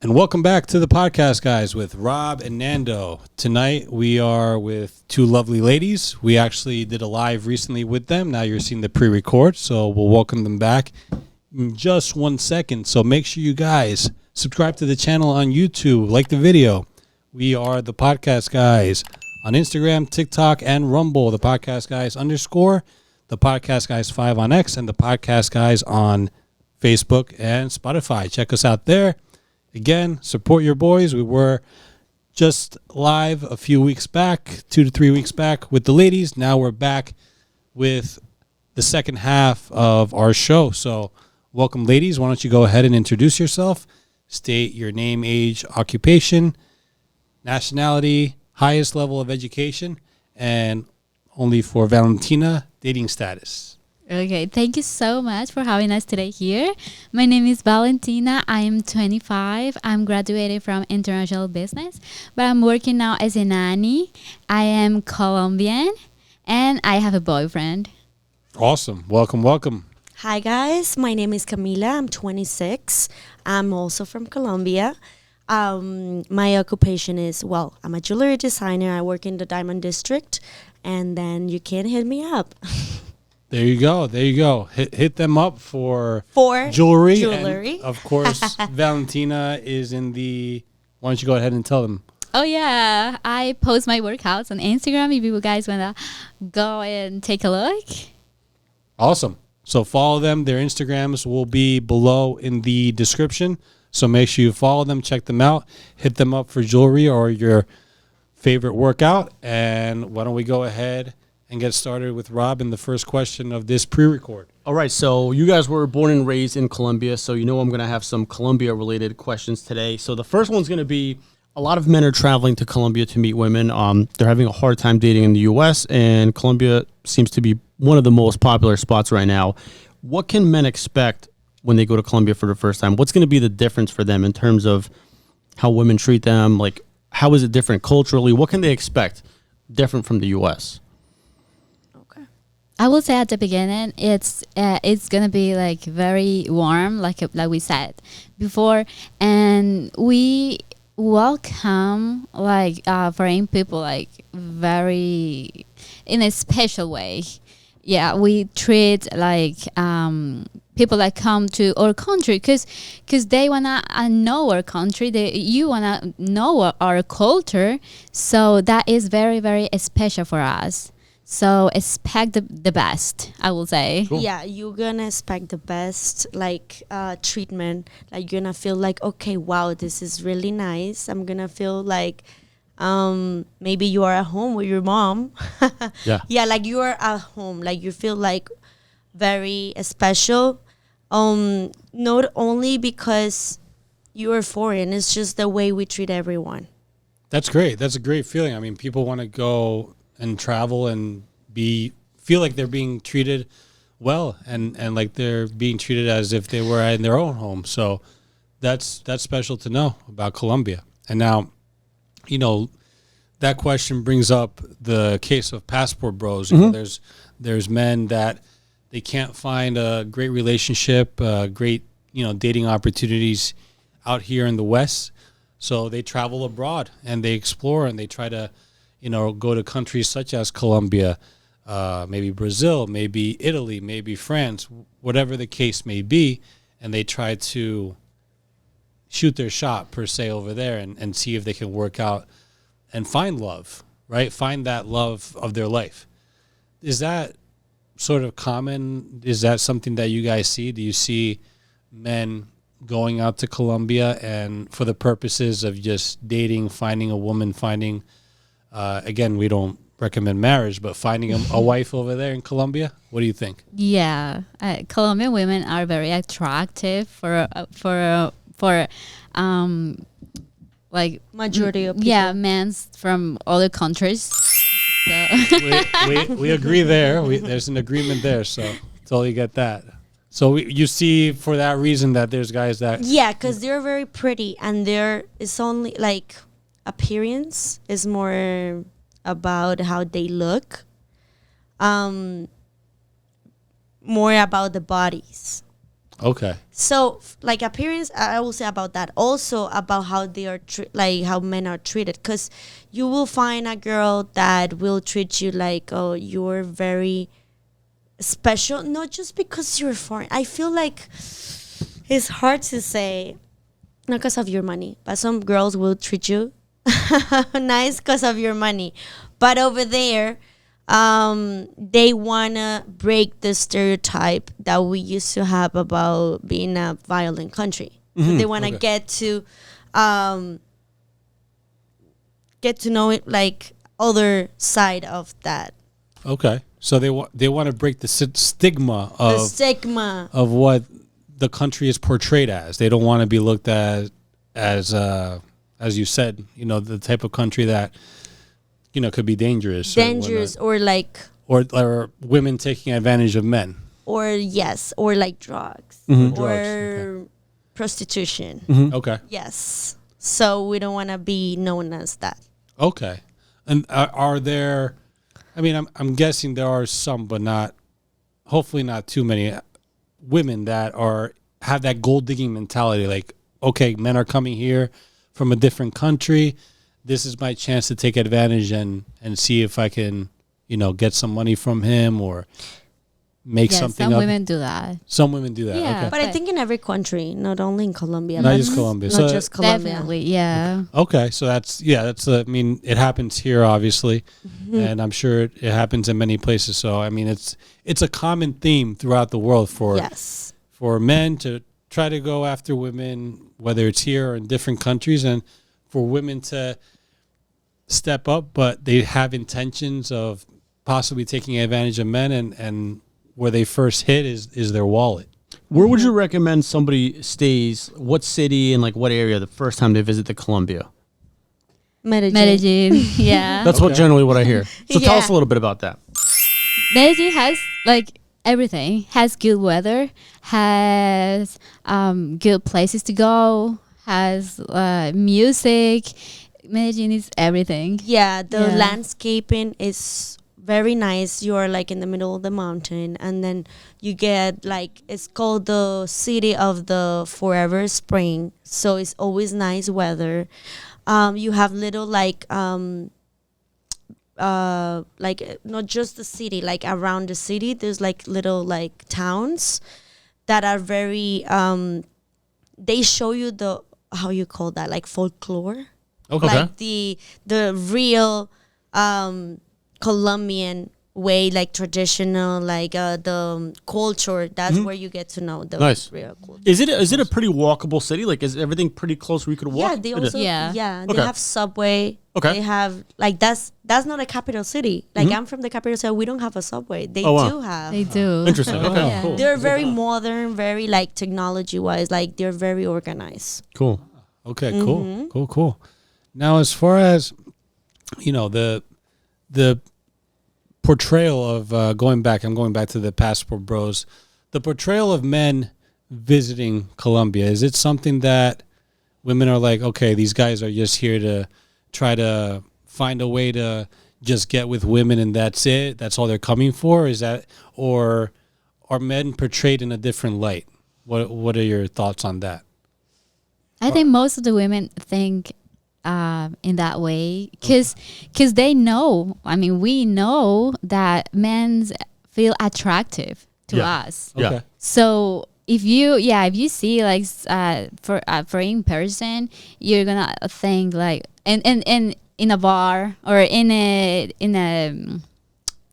And welcome back to the podcast, guys, with Rob and Nando. Tonight, we are with two lovely ladies. We actually did a live recently with them. Now you're seeing the pre-record, so we'll welcome them back in just 1 second. So make sure you guys subscribe to the channel on YouTube, like the video. We are the podcast guys on Instagram, TikTok, and Rumble. The podcast guys _ the podcast guys 5 on X, and the podcast guys on Facebook and Spotify. Check us out there. Again, support your boys. We were just live a few weeks back, 2 to 3 weeks back with the ladies. Now we're back with the second half of our show. So welcome, ladies. Why don't you go ahead and introduce yourself? State your name, age, occupation, nationality, highest level of education, and only for Valentina, dating status. Okay, thank you so much for having us today here. My name is Valentina. I am 25. I'm graduated from international business, but I'm working now as a nanny. I am Colombian, and I have a boyfriend. Awesome. Welcome, welcome. Hi, guys. My name is Camila. I'm 26. I'm also from Colombia. My occupation is, I'm a jewelry designer. I work in the Diamond District, and then you can hit me up. There you go. There you go. Hit them up for jewelry. And of course, Valentina is in the... Why don't you go ahead and tell them? Oh, yeah. I post my workouts on Instagram if you guys want to go and take a look. Awesome. So follow them. Their Instagrams will be below in the description. So make sure you follow them, check them out, hit them up for jewelry or your favorite workout. And why don't we go ahead and get started with Rob in the first question of this pre-record. All right, so you guys were born and raised in Colombia, so you know I'm going to have some Colombia-related questions today. So the first one's going to be, a lot of men are traveling to Colombia to meet women. They're having a hard time dating in the U.S., and Colombia seems to be one of the most popular spots right now. What can men expect when they go to Colombia for the first time? What's going to be the difference for them in terms of how women treat them? Like, how is it different culturally? What can they expect different from the U.S.? I will say at the beginning, it's gonna be like very warm, like we said before, and we welcome like foreign people like very in a special way. Yeah, we treat like people that come to our country because they wanna know our country. You wanna know our culture, so that is very, very special for us. So expect the best, I will say. Cool. Yeah, you're gonna expect the best, like treatment. Like you're gonna feel like, okay, wow, this is really nice. I'm gonna feel like maybe you are at home with your mom. Yeah, like you are at home. Like you feel like very special. Not only because you are foreign, it's just the way we treat everyone. That's great. That's a great feeling. I mean, people want to go and travel and feel like they're being treated well and like they're being treated as if they were in their own home. So that's special to know about Colombia. And now, you know, that question brings up the case of passport bros. Mm-hmm. You know, there's men that they can't find a great relationship, great, you know, dating opportunities out here in the West. So they travel abroad and they explore and they try to, you know, go to countries such as Colombia, maybe Brazil, maybe Italy, maybe France, whatever the case may be, and they try to shoot their shot, per se, over there and see if they can work out and find love, right? Find that love of their life. Is that sort of common? Is that something that you guys see? Do you see men going out to Colombia and for the purposes of just dating, finding a woman, finding... again, we don't recommend marriage, but finding a wife over there in Colombia, what do you think? Yeah, Colombian women are very attractive for like majority of people. Yeah, men from other countries. So. we agree there. There's an agreement there, so totally get that. So you see, for that reason, that there's guys that because they're very pretty, and it's only like. Appearance is more about how they look, more about the bodies. Okay. So, like appearance, I will say about that. Also about how they are, like how men are treated. Because you will find a girl that will treat you like, oh, you're very special. Not just because you're foreign. I feel like it's hard to say, not because of your money, but some girls will treat you nice because of your money. But over there, they wanna break the stereotype that we used to have about being a violent country. So they wanna get to know it like other side of that. Okay. So they want to break the stigma The stigma. of what the country is portrayed as. They don't want to be looked at as you said, the type of country that could be dangerous. Dangerous or like or women taking advantage of men. or like drugs Drugs, or okay. prostitution. Okay. Yes. So we don't want to be known as that. Okay. And are there? I mean, I'm guessing there are some, but not. Hopefully, not too many women that have that gold digging mentality. Like, okay, men are coming here from a different country. This is my chance to take advantage and see if I can, get some money from him or make something some up. women do that. Some women do that. Yeah. Okay. But I think in every country, not only in Colombia. Not but just Colombia. Not So just Colombia. Definitely, yeah. Okay, so that's I mean, it happens here, obviously, and I'm sure it happens in many places. So I mean, it's a common theme throughout the world for Yes. for men to try to go after women, whether it's here or in different countries, and for women to step up, but they have intentions of possibly taking advantage of men, and where they first hit is their wallet. Where would you recommend somebody stays? What city and like what area the first time they visit the Colombia? Medellin, yeah. That's Okay. generally what I hear. So tell us Yeah. a little bit about that. Medellin has like everything. Has good weather, has good places to go, has music. Medellin is everything. Yeah, the Yeah. landscaping is very nice. You are like in the middle of the mountain, and then you get like, it's called the city of the forever spring. So it's always nice weather. You have little like not just the city, like around the city there's like little like towns that are very they show you the, how you call that, like folklore. Okay. Like the real Colombian way, like traditional, like the culture. That's where you get to know the Nice. real culture. Is it a pretty walkable city? Like, is everything pretty close where you could walk? Yeah, they It is. also Yeah. they Okay. have subway. Okay. They have like that's not a capital city. Like I'm from the capital city, we don't have a subway. They Oh, wow. do have. They do. Interesting. Okay, Yeah. cool. They're very modern, very like technology wise. Like they're very organized. Cool. Okay, cool. Now, as far as the portrayal of going back to the Passport Bros, the portrayal of men visiting Colombia, is it something that women are like, okay, these guys are just here to try to find a way to just get with women and that's it? That's all they're coming for? Is that, or are men portrayed in a different light? What are your thoughts on that? I think most of the women think in that way because they know. I mean, we know that men feel attractive to Yeah. us. Yeah. Okay. So if you see like for in person, you're gonna think like in a bar or in a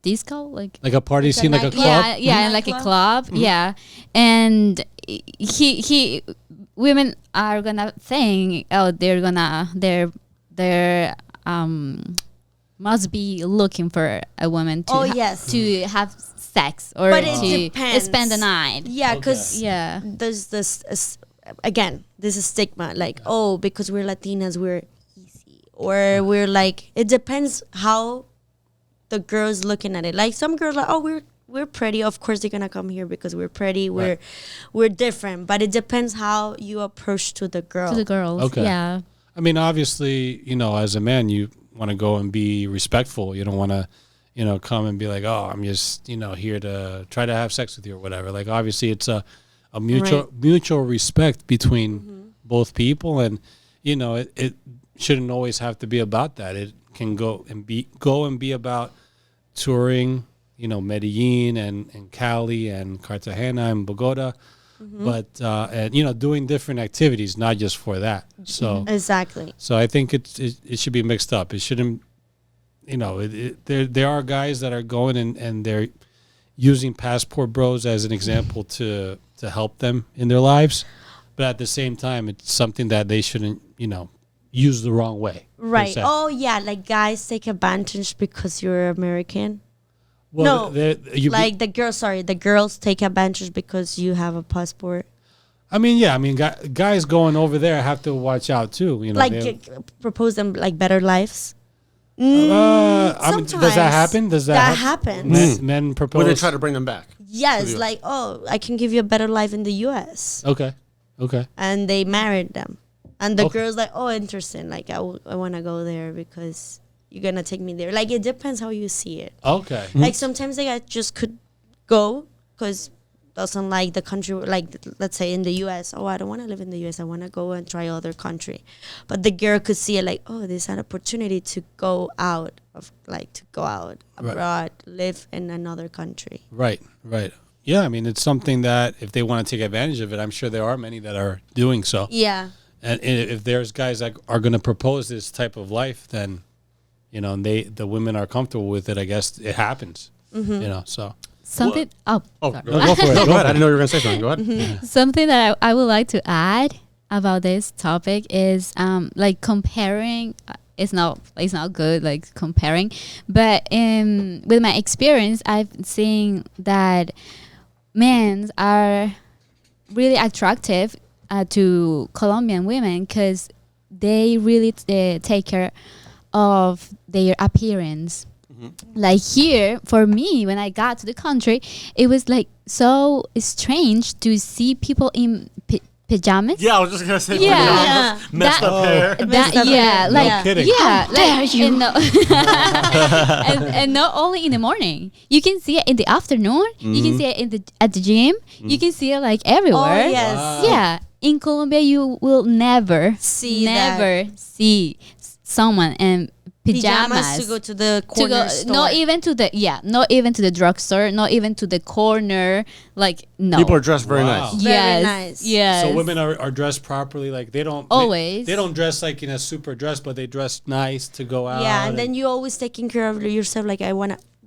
disco, like Like a party scene, like a club? yeah, like a club, yeah. And he women are gonna think, oh, they're must be looking for a woman to Oh, yes. to have sex or But it to depends. spend the night. Yeah, because Yeah. there's this again, this is stigma, like, oh, because we're Latinas, we're easy, or we're like, it depends how the girls looking at it. Like some girls are, oh, we're pretty, of course they're gonna come here because we're pretty, we're different, but it depends how you approach to the girl. To the girls. Okay. Yeah. I mean, obviously, as a man, you want to go and be respectful. You don't want to, come and be like, oh, I'm just, here to try to have sex with you or whatever. Like, obviously, it's a a mutual respect between both people, and it shouldn't always have to be about that. It can go and be about touring, Medellin and Cali and Cartagena and Bogota, but and doing different activities, not just for that. So Exactly. so I think it should be mixed up. It shouldn't, there are guys that are going and they're using passport bros as an example to help them in their lives, but at the same time, it's something that they shouldn't, use the wrong way. per Right. se. Oh yeah, like guys take advantage because you're American. Well, No, you like the girls take advantage because you have a passport. guys going over there have to watch out too. Like propose them like better lives. Sometimes does that happen? Does that happen? happens? Men propose. Where they try to bring them back. Yes, US. like I can give you a better life in the U.S. Okay. and they married them, and the Okay. girl's like, oh, interesting. Like I want to go there because you're gonna take me there. Like it depends how you see it. Okay. Like sometimes they just could go because doesn't like the country. Like let's say in the U.S. Oh, I don't want to live in the U.S. I want to go and try other country. But the girl could see it like, oh, there's an opportunity to go out Right. abroad, live in another country. Right. Yeah, it's something that if they want to take advantage of it, I'm sure there are many that are doing so. Yeah. And if there's guys that are going to propose this type of life, then, and the women are comfortable with it, I guess it happens. So. Something. Oh, sorry. Go for it. No, Go go ahead. for I it. didn't know you were going to say something. Go ahead. Something that I would like to add about this topic is like comparing. It's not good like comparing, but with my experience, I've seen that men are really attractive to Colombian women because they really take care of their appearance. Like here, for me, when I got to the country, it was like so strange to see people in pajamas. Yeah, I was just going to say Yeah. pajamas, messed That- up hair. Messed up hair. like No kidding. yeah, How dare like, you. And, no, and not only in the morning, you can see it in the afternoon. You can see it at the gym. You can see it like everywhere. Oh yes. Wow. Yeah, in Colombia, you will never See that. see someone in pajamas To go to the corner store. not even to the drugstore, not even to the corner. Like no, People are dressed very Wow. nice. Very yes, nice. yes. So women are dressed properly. Like they don't Always. They don't dress like in a super dress, but they dress nice to go out. Yeah, and then you always taking care of yourself. Like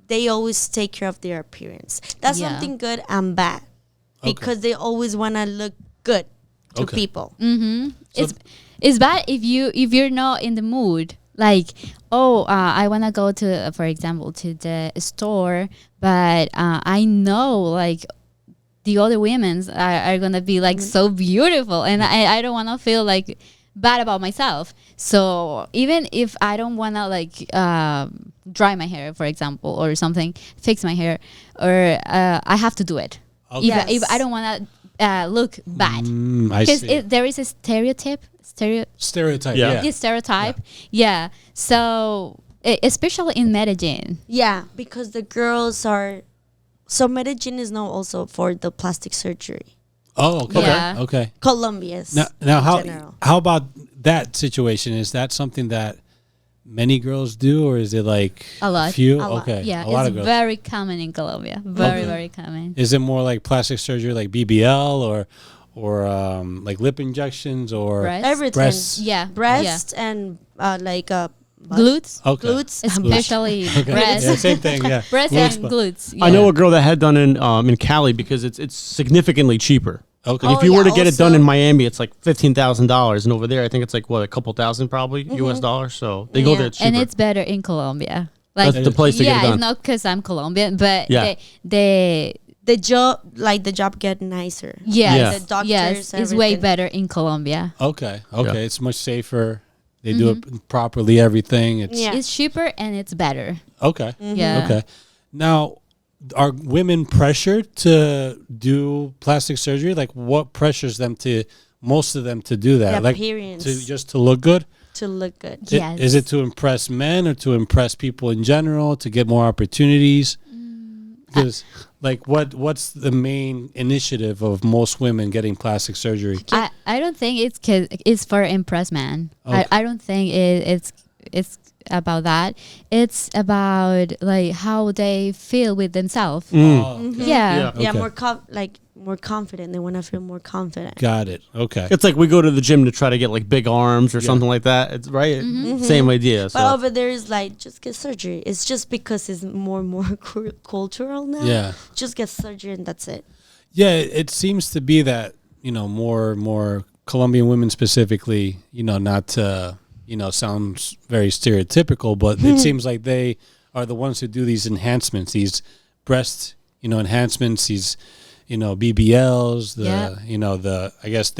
they always take care of their appearance. That's Yeah. something good and bad because they always wanna look good to Okay. people. So- It's bad if you're not in the mood. Like, I want to go to, for example, to the store, but I know like the other women's are gonna be like so beautiful, and I don't want to feel like bad about myself. So even if I don't want to like dry my hair, for example, or something, fix my hair, or I have to do it. Okay. If I don't want to look bad, I because see. there is a stereotype. Stereotype. Yeah. Yeah. This stereotype, yeah. So especially in Medellin, Yeah, because the girls are. So Medellin is now also for the plastic surgery. Oh, okay. Yeah. Okay. Colombia's. Now in general. how about that situation? Is that something that many girls do, or is it like A lot. few? A lot. Okay. yeah, a lot it's of girls. very common in Colombia. Very Okay. very common. Is it more like plastic surgery, like BBL, or like lip injections, or Breast? Everything. breasts? Yeah, Breast and like glutes, Okay. glutes, especially Okay. breast, Yeah, same thing. Yeah. breast Glutes, and but- glutes. I yeah. know a girl that had done in Cali because it's significantly cheaper. Okay. Like Oh, if you were to yeah, get it done also- in Miami, it's like $15,000, and over there, I think it's like what, a couple thousand probably US dollars. So they go Yeah. there cheaper. And it's better in Colombia. Like That's the place to yeah, get it done. it's not because I'm Colombian, but Yeah. the job get nicer. yes, Yeah. The doctors, yes, it's way everything. better in Colombia. Okay. Yeah. It's much safer. They do it properly. Everything. It's Yeah. It's cheaper and it's better. okay. Yeah. Okay. Now, are women pressured to do plastic surgery? Like, what pressures most of them to do that? The Like, appearance. to look good? To look good. Yes. Is it to impress men or to impress people in general, to get more opportunities? Because like what's the main initiative of most women getting plastic surgery? I don't think it's 'cause it's for impress man. Okay. I don't think it's about that. It's about like how they feel with themselves. Oh, okay. Yeah. Yeah, Okay. more confident. They want to feel more confident. Got it. Okay. It's like we go to the gym to try to get like big arms or something like that. It's right. Same idea. So. But over there is like just get surgery. It's just because it's more cultural now. Yeah. Just get surgery and that's it. Yeah, it seems to be that, more Colombian women specifically, not to, sounds very stereotypical, but it seems like they are the ones who do these enhancements, these breast, enhancements, these, BBLs, I guess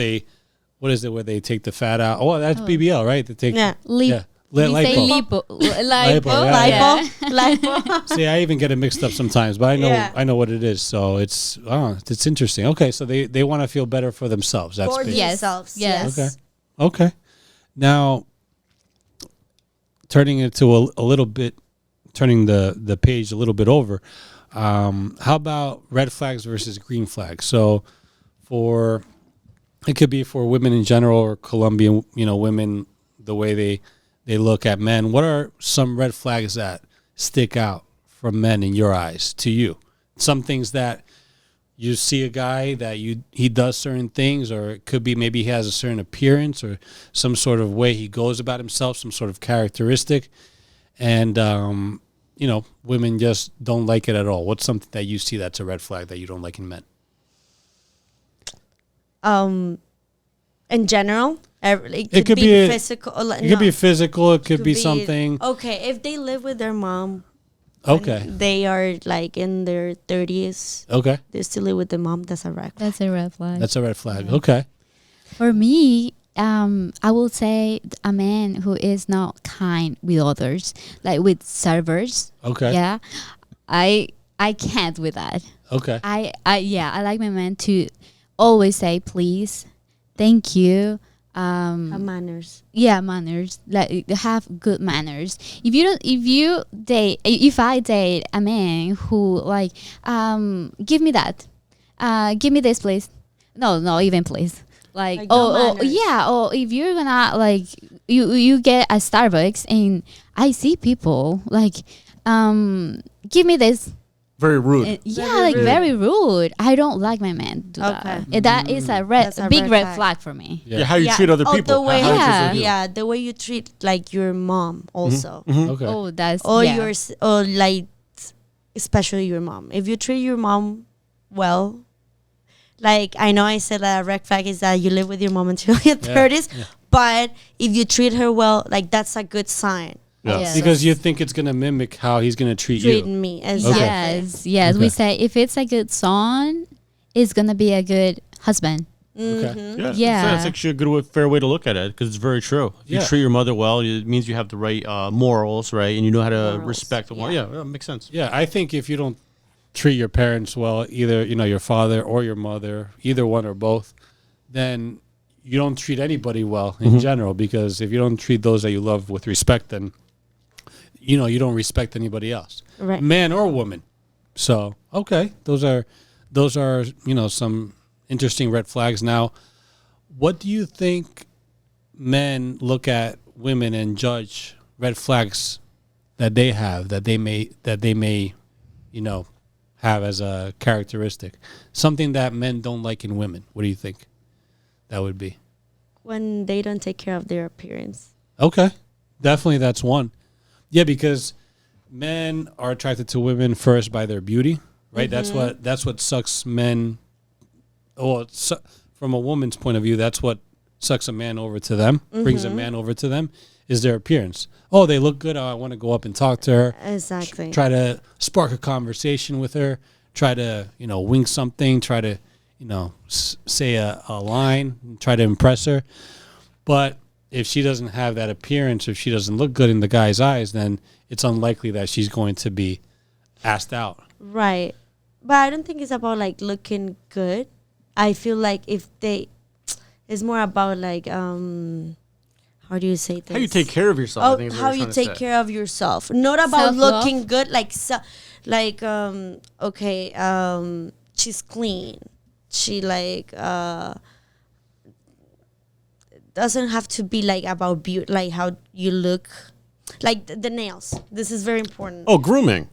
what is it where they take the fat out? Oh, that's BBL, right? They take, Yeah. We say lipo. lipo. Lipo, yeah. Lipo. See, I even get it mixed up sometimes, but Yeah. I know what it is. So it's interesting. Okay, so they want to feel better for themselves. That's For big. Yes. themselves. Yes. Yes. Okay. Now, turning it to a little bit, turning the page a little bit over. How about red flags versus green flags? So, it could be for women in general or Colombian, women, the way they look at men. What are some red flags that stick out from men in your eyes to you? Some things that you see a guy that he does certain things, or it could be maybe he has a certain appearance or some sort of way he goes about himself, some sort of characteristic, and women just don't like it at all. What's something that you see that's a red flag that you don't like in men? In general, It could be physical. It could be physical. It could be something. Okay, if they live with their mom, Okay. they are like in their 30s. Okay. They still live with their mom. That's a red flag. That's a red flag. That's a red flag. Okay. For me, I will say a man who is not kind with others, like with servers. Okay. Yeah, I can't with that. Okay. I like my man to always say please, thank you. Manners. Yeah, manners. Like have good manners. If I date a man who like give me that, give me this please. No, even please. Like no manners. yeah, or if you're gonna like you get a Starbucks and I see people like give me this. Very rude. Very rude. I don't like my man do that. That is a That's a big red red flag. flag for me. Yeah, how you treat other people. The way, How you treat Yeah. other people. yeah, the way you treat like your mom also, Okay. Oh, that's or yeah. or like especially your mom. If you treat your mom well, like I know I said that a red flag is that you live with your mom until your 30s, but if you treat her well, like that's a good sign. Yeah. Yes. Because you think it's gonna mimic how he's gonna treat Treat you. me exactly. Yes. Okay. We say if it's a good son, it's gonna be a good husband. Okay. Yeah, Yeah. That's actually a good fair way to look at it because it's very true. If you Yeah. treat your mother well, it means you have the right morals, right? And you know how to Morals, respect them. Well, yeah, that makes sense. Yeah, I think if you don't treat your parents well, either your father or your mother, either one or both, then you don't treat anybody well in general. Because if you don't treat those that you love with respect, then you don't respect anybody else, Right. man or woman. So okay, those are some interesting red flags. Now, what do you think men look at women and judge red flags that they have that they may have as a characteristic, something that men don't like in women? What do you think that would be? When they don't take care of their appearance. Okay, definitely that's one. Yeah, because men are attracted to women first by their beauty, right? That's what sucks men. Well, from a woman's point of view, that's what sucks a man over to them, brings a man over to them, is their appearance. Oh, they look good. Oh, I want to go up and talk to her. Exactly. Try to spark a conversation with her. Try to, wink something. Try to, say a line. Try to impress her. But if she doesn't have that appearance, if she doesn't look good in the guy's eyes, then it's unlikely that she's going to be asked out. Right. But I don't think it's about like looking good. I feel like it's more about like how do you say this? How you take care of yourself. I think is what how you're you trying to take say. care of yourself. Not about Self-love. looking good, like like okay, she's clean. She like doesn't have to be like about beauty, like how you look, like the nails. This is very important. Oh, grooming.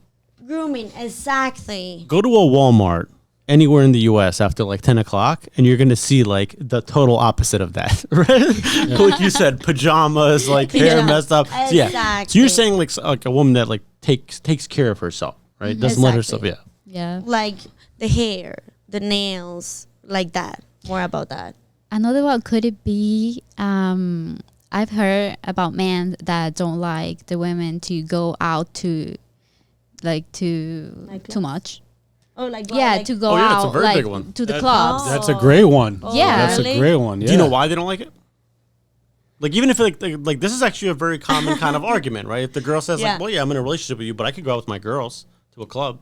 Grooming, exactly. Go to a Walmart anywhere in the U.S. after like 10 o'clock, and you're going to see like the total opposite of that, right? Like you said, pajamas, like hair Yeah. messed up. So, yeah. So Exactly. you're saying like a woman that like takes care of herself, right? Doesn't let herself, Exactly. yeah. Yeah. Like the hair, the nails, like that. More about that. Another one could it be? I've heard about men that don't like the women to go out to, like too much. Oh, like Yeah, like, to go Oh, yeah, it's a out very like big one. to the That- clubs. That's a great one. Yeah. That's Really? a great one. Yeah. Do you know why they don't like it? Like even if like this is actually a very common kind of argument, right? If the girl says Yeah. like, well, yeah, I'm in a relationship with you, but I could go out with my girls to a club.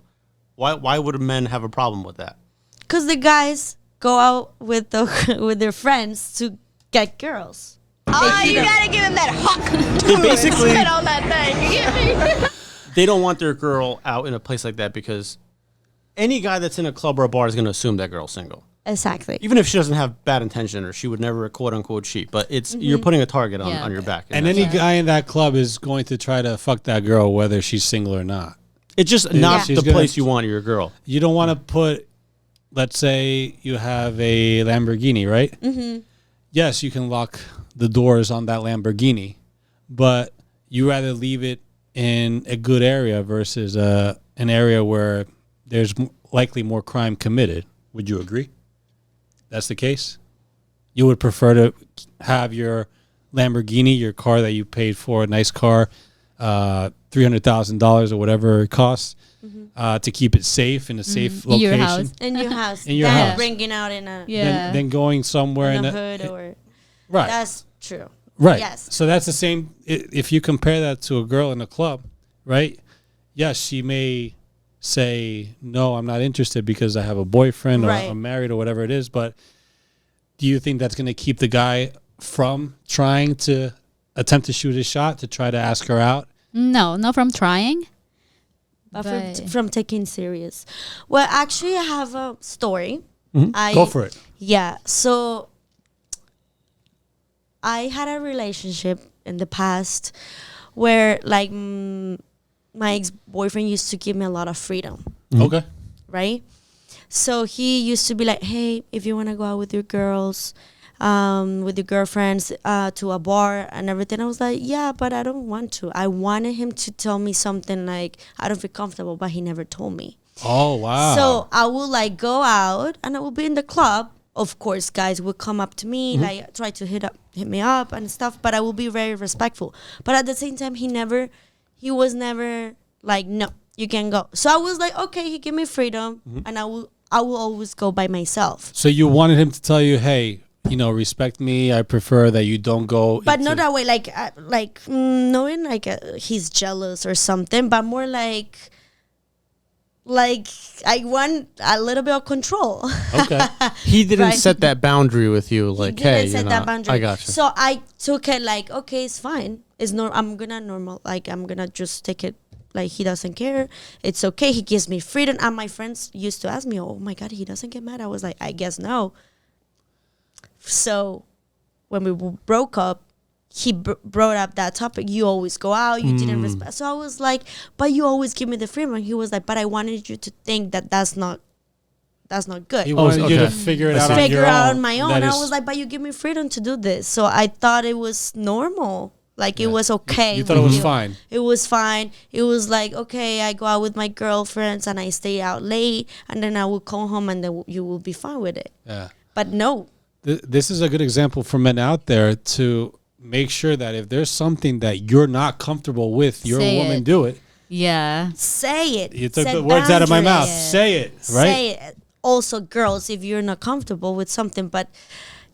Why would men have a problem with that? Because the guys go out with with their friends to get girls. Oh, you gotta give him that hawk. They basically Spit on that thing. You get me? they don't want their girl out in a place like that because any guy that's in a club or a bar is going to assume that girl's single, Exactly. even if she doesn't have bad intention or she would never quote unquote cheat. But it's you're putting a target Yeah. on your back, And any guy in that club is going to try to fuck that girl, whether she's single or not. it's just not she's the gonna- place you want your girl. You don't want to put, let's say you have a Lamborghini, right? Mm-hmm. Yes, you can lock the doors on that Lamborghini, but you rather leave it in a good area versus an area where there's likely more crime committed. Would you agree? That's the case? You would prefer to have your Lamborghini, your car that you paid for, a nice car, $300,000 or whatever it costs, to keep it safe in a safe In your location. house. In your house. In your than house. bringing out in a Yeah. Than going somewhere in in a a, hood or right. that's true. Right. Yes. So that's the same. If you compare that to a girl in a club, right? Yes, she may say, no, I'm not interested because I have a boyfriend or Right. I'm married or whatever it is. But do you think that's going to keep the guy from trying to attempt to shoot his shot to try to ask her out? No, not from trying. But But- from taking serious. Well, actually, I have a story. Go for it. Yeah. So I had a relationship in the past where, like, my ex-boyfriend used to give me a lot of freedom, Okay. right? So he used to be like, hey, if you want to go out with your girls, with your girlfriends, to a bar and everything. I was like, yeah, but I don't want to. I wanted him to tell me something like, I don't feel comfortable, but he never told me. Oh, wow. So I will like go out and I will be in the club. Of course, guys will come up to me, like try to hit me up and stuff, but I will be very respectful. But at the same time, he was never like, no, you can go. So I was like, okay, he gave me freedom and I will always go by myself. So you wanted him to tell you, hey, respect me. I prefer that you don't go. But into- not that way, like knowing like he's jealous or something, but more like I want a little bit of control. Okay. He didn't Right. set that boundary with you, like, He hey, didn't set that boundary. I got you. So I took it like, okay, it's fine. It's no, I'm gonna just take it like he doesn't care. It's okay. He gives me freedom. And my friends used to ask me, oh my God, he doesn't get mad. I was like, I guess no. So when we broke up, he brought up that topic. You always go out. You didn't respect. So I was like, but you always give me the freedom. And he was like, but I wanted you to think that that's not good. He wanted you okay. to figure it I out see. on Figure your out own. on my own. That I is- was like, but you give me freedom to do this. So I thought it was normal. Like it was okay. You thought it with was you. fine. It was fine. It was like, okay, I go out with my girlfriends and I stay out late and then I will come home and then you will be fine with it. Yeah. But no. This is a good example for men out there to make sure that if there's something that you're not comfortable with, your Say woman it. do it. Yeah. Say it. You took Set the words out of my mouth. boundaries. Say it, right? Say it. Also, girls, if you're not comfortable with something, but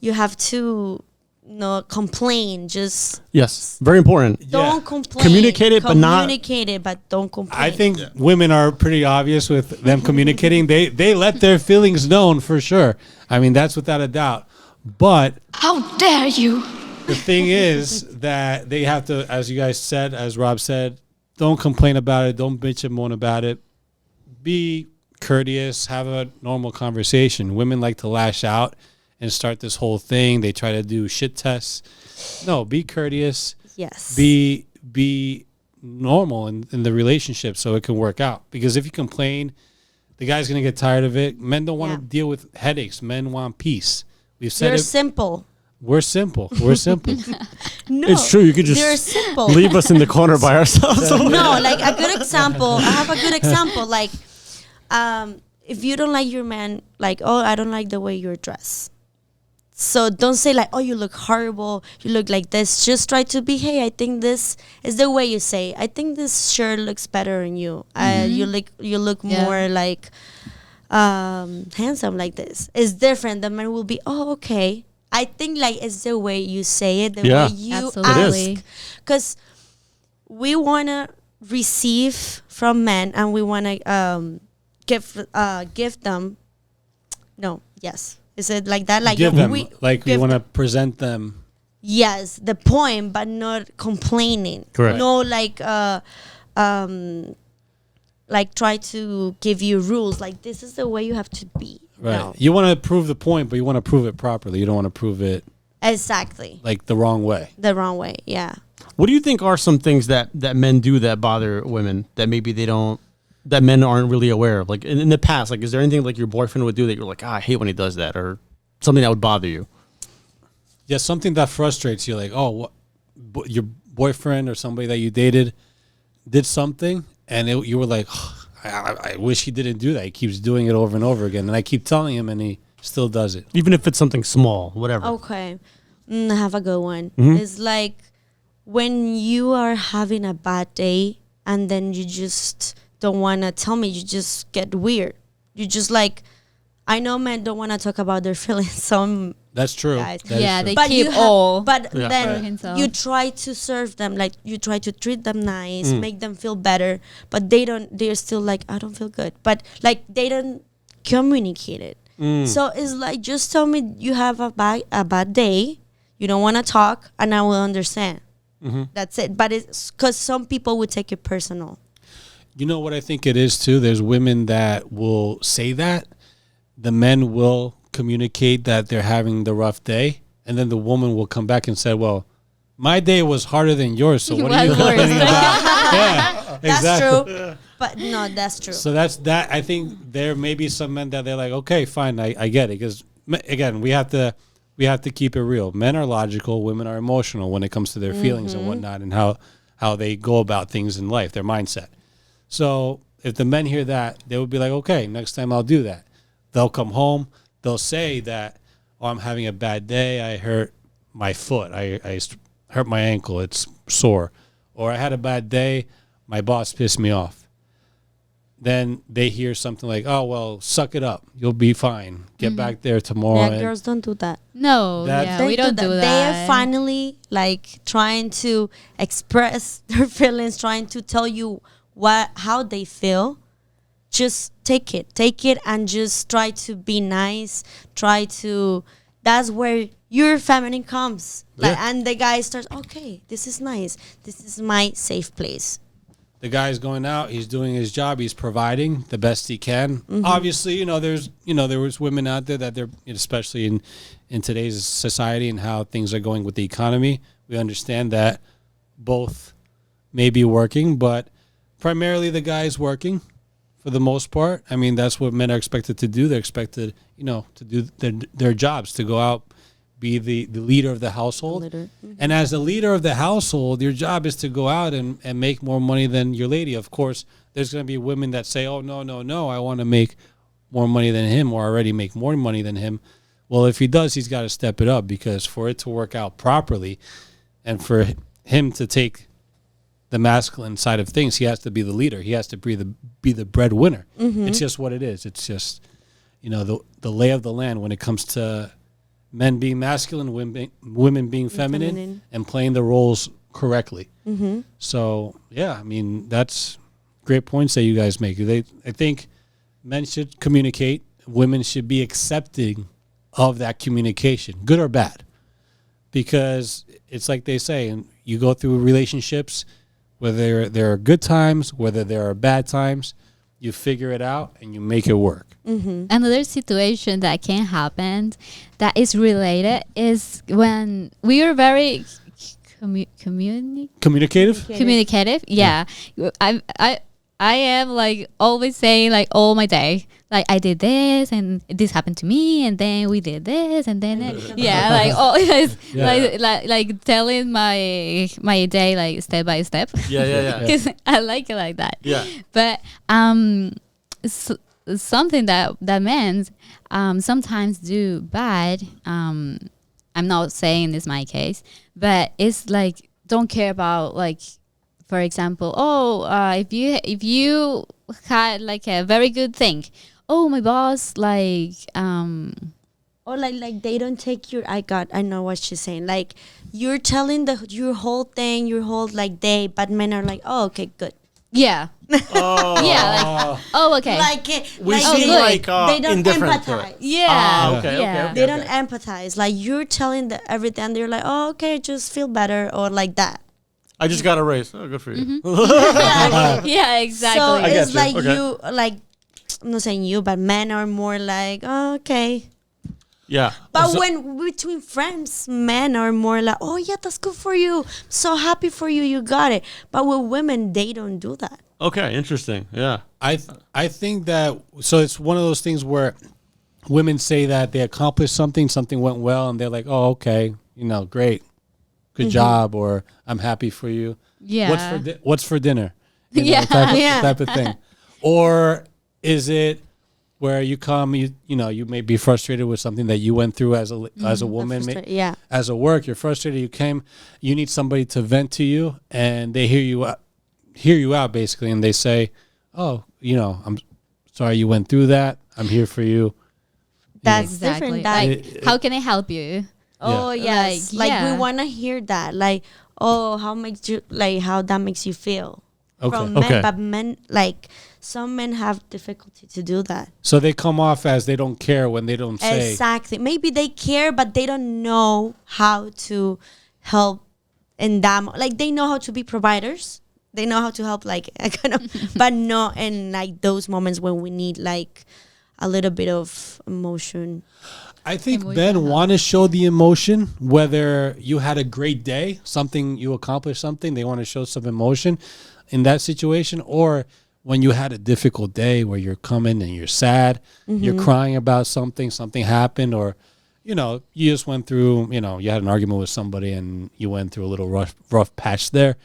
you have to not complain. Just Yes, very important. don't complain. Communicate it, but not- Communicate it, but don't complain. I think women are pretty obvious with them communicating. They let their feelings known for sure. I mean, that's without a doubt. But How dare you? the thing is that they have to, as you guys said, as Rob said, don't complain about it. Don't bitch and moan about it. be courteous, have a normal conversation. Women like to lash out and start this whole thing. They try to do shit tests. No, be courteous. Yes. Be normal in the relationship so it can work out. Because if you complain, the guy's going to get tired of it. Men don't want to deal with headaches. Men want peace. We've said You're it. simple. We're simple. We're simple. No, It's true. You could they're just simple. leave us in the corner by ourselves. No, like a good example. I have a good example. Like, if you don't like your man, like, oh, I don't like the way you're dressed. So don't say like, oh, you look horrible. You look like this. Just try to be, hey, I think this is the way you say. I think this shirt looks better on you. You look Yeah. more like handsome like this. It's different. The man will be, oh, okay. I think like it's the way you say it, the Yeah. way you Absolutely. ask. Because we want to receive from men and we want to give them. No, yes. Is it like that? Like Give them, we like we give want to them- present them. Yes, the point, but not complaining. Correct. No, like try to give you rules. Like this is the way you have to be. Right. No, You want to prove the point, but you want to prove it properly. You don't want to prove it exactly like the wrong way. the wrong way. Yeah. What do you think are some things that men do that bother women that maybe they don't, that men aren't really aware of? Like in the past, like is there anything like your boyfriend would do that you're like, I hate when he does that, or something that would bother you? Yeah, something that frustrates you, like, oh, your boyfriend or somebody that you dated did something, and you were like, oh, I wish he didn't do that. He keeps doing it over and over again, and I keep telling him, and he still does it. Even if it's something small, whatever. Okay. I have a good one. Mm-hmm. It's like when you are having a bad day and then you just don't want to tell me, you just get weird. You just like, I know men don't want to talk about their feelings. Some That's true. Guys. That is Yeah, true. they but keep you all. but Yeah. then For himself. you try to serve them, like you try to treat them nice, make them feel better, but they're still like, I don't feel good, but like they don't communicate it. So it's like, just tell me you have a bad day, you don't want to talk, and I will understand. That's it. But it's because some people would take it personal. You know what I think it is too? There's women that will say that. The men will communicate that they're having the rough day, and then the woman will come back and say, well, my day was harder than yours, so what are you Well, yours. complaining about? Yeah, That's exactly. true. But no, that's true. So that's that. I think there may be some men that they're like, okay, fine, I get it. Because again, we have to keep it real. Men are logical, women are emotional when it comes to their feelings and whatnot, and how they go about things in life, their mindset. So if the men hear that, they would be like, okay, next time I'll do that. They'll come home, they'll say that, oh, I'm having a bad day, I hurt my foot, I hurt my ankle, it's sore, or I had a bad day, my boss pissed me off. Then they hear something like, oh, well, suck it up, you'll be fine, get back there tomorrow. Yeah, girls don't do that. No, That- yeah, They we don't do that. They are finally like trying to express their feelings, trying to tell you how they feel. Just take it, and just try to be nice. That's where your feminine comes. Like, Yeah. and the guy starts, okay, this is nice. This is my safe place. The guy's going out, he's doing his job, he's providing the best he can. Obviously, there was women out there that they're, especially in today's society and how things are going with the economy, we understand that both may be working, but primarily the guy's working for the most part. I mean, that's what men are expected to do. They're expected, to do their jobs, to go out, be the leader of the household. Leader. And as the leader of the household, your job is to go out and make more money than your lady. Of course, there's going to be women that say, oh, no, I want to make more money than him, or already make more money than him. Well, if he does, he's got to step it up, because for it to work out properly and for him to take the masculine side of things, he has to be the leader. He has to be the breadwinner. It's just what it is. It's just, the lay of the land when it comes to men being masculine, women being feminine, and playing the roles correctly. So, yeah, I mean, that's great points that you guys make. I think men should communicate. Women should be accepting of that communication, good or bad. Because it's like they say, and you go through relationships, whether there are good times, whether there are bad times, you figure it out, and you make it work. Another situation that can happen that is related is when we are very Communicative. communicative. Yeah. I am like always saying like all my day, like I did this and this happened to me and then we did this and then like always like telling my day like step by step. Yeah. Because I like it like that. Yeah. But something that men sometimes do bad. I'm not saying this is my case, but it's like don't care about like, for example, if you had like a very good thing, my boss like Or like they don't take your. I know what she's saying. Like you're telling your whole thing, your whole like day, but men are like, oh, okay, good. yeah. Oh. Yeah, like, okay. Like We like seem good. like they don't indifferent to empathize. it. Yeah. Okay. Yeah. They don't empathize. Like you're telling everything. They're like, oh, okay, just feel better or like that. I just got a raise. Oh, good for you. Yeah, exactly. So I it's get you. like Okay. you like. I'm not saying you, but men are more like, oh, okay. Yeah. But when between friends, men are more like, oh yeah, that's good for you. So happy for you, you got it. But with women, they don't do that. Okay. Interesting. Yeah. I think that, so it's one of those things where women say that they accomplished something went well, and they're like, oh, okay, great, good job, or I'm happy for you. Yeah. What's for dinner? Yeah. Type of thing. Or is it where you come, you may be frustrated with something that you went through as a woman, Yeah. as a work, you're frustrated, you need somebody to vent to you, and they hear you out basically, and they say, oh, I'm sorry you went through that. I'm here for you. That's Exactly. different. That, Like, how can I help you? oh yes, like yeah. we want to hear that. Like, oh, how that makes you feel. Okay. From men, Okay. but men like some men have difficulty to do that. So they come off as they don't care when they don't say. Exactly. Maybe they care, but they don't know how to help in that. Like they know how to be providers. They know how to help, like kind of, but not in like those moments when we need like a little bit of emotion. I think Emotional men help. want to show the emotion, whether you had a great day, you accomplished something, they want to show some emotion in that situation, or when you had a difficult day where you're coming and you're sad, you're crying about something happened, or you just went through, you had an argument with somebody and you went through a little rough patch there,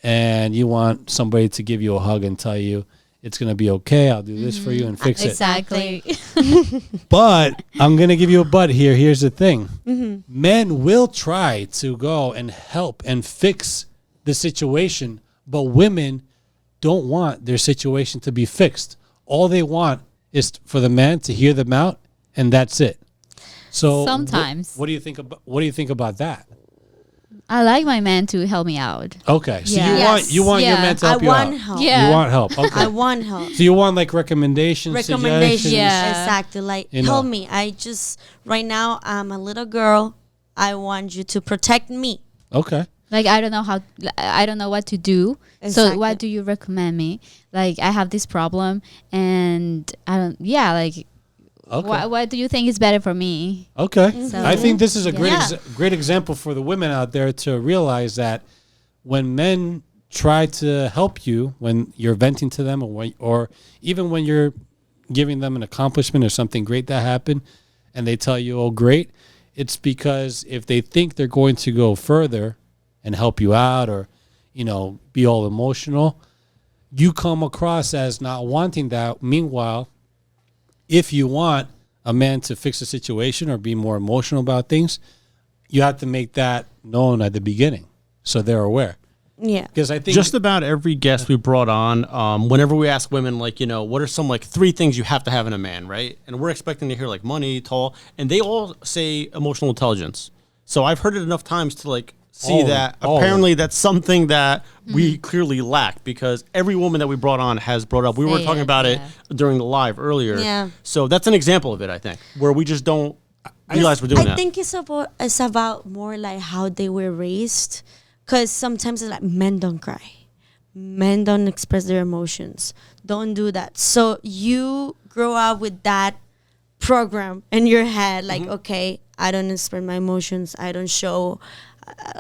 and you want somebody to give you a hug and tell you it's going to be okay, I'll do this for you and fix it. Exactly. But I'm going to give you a but here. Here's the thing. Men will try to go and help and fix the situation, but women don't want their situation to be fixed. All they want is for the man to hear them out, and that's it. So Sometimes. what do you think about that? I like my man to help me out. Okay. So Yeah. you want your Yeah. man to I help you want out. help. Yeah. You want help. Okay. I want help. So you want like recommendations, suggestions? Yeah. Exactly. Like You know. help me. Right now I'm a little girl. I want you to protect me. Okay. Like I don't know what to do. So Exactly. what do you recommend me? Like I have this problem and I don't. Yeah. Like Okay. what do you think is better for me? Okay. So- I think this is a great Yeah. great example for the women out there to realize that when men try to help you when you're venting to them, or even when you're giving them an accomplishment or something great that happened, and they tell you, "Oh, great," it's because if they think they're going to go further and help you out, or be all emotional, you come across as not wanting that. Meanwhile, if you want a man to fix a situation or be more emotional about things, you have to make that known at the beginning so they're aware. Yeah. Because I think Just about every guest we brought on, whenever we ask women, like, what are some like 3 things you have to have in a man, right? And we're expecting to hear like money, tall, and they all say emotional intelligence. So I've heard it enough times to like see All of that them. All of apparently that's something that we clearly lack, because every woman that we brought on has brought up. We were Say talking it, about it yeah. during the live earlier. Yeah. So that's an example of it, I think, where we just don't realize we're doing I that. think it's about more like how they were raised, because sometimes it's like men don't cry, men don't express their emotions. Don't do that. So you grow up with that program in your head, like, okay, I don't express my emotions. I don't show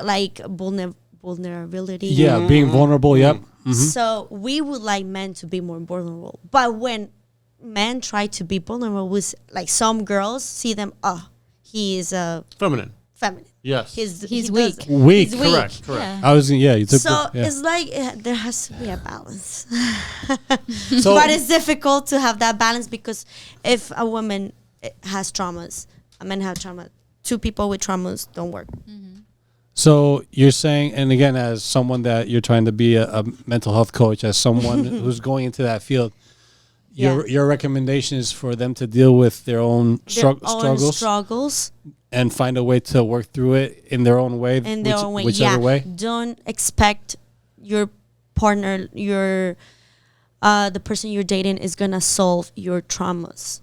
like vulnerability. Yeah, being vulnerable. Yep. So we would like men to be more vulnerable. But when men try to be vulnerable with, like, some girls see them, oh, he is Feminine. feminine. Yes. He's weak. Weak. He's weak. Correct. Yeah. I was. Yeah, you took. So the, yeah. it's like there has to be a balance. So But it's difficult to have that balance, because if a woman has traumas, a man has trauma, two people with traumas don't work. So you're saying, and again, as someone that you're trying to be a mental health coach, as someone who's going into that field, your recommendation is for them to deal with their own struggles and find a way to work through it in their own way, in their own way. whichever way. Don't expect your partner, the person you're dating is gonna solve your traumas.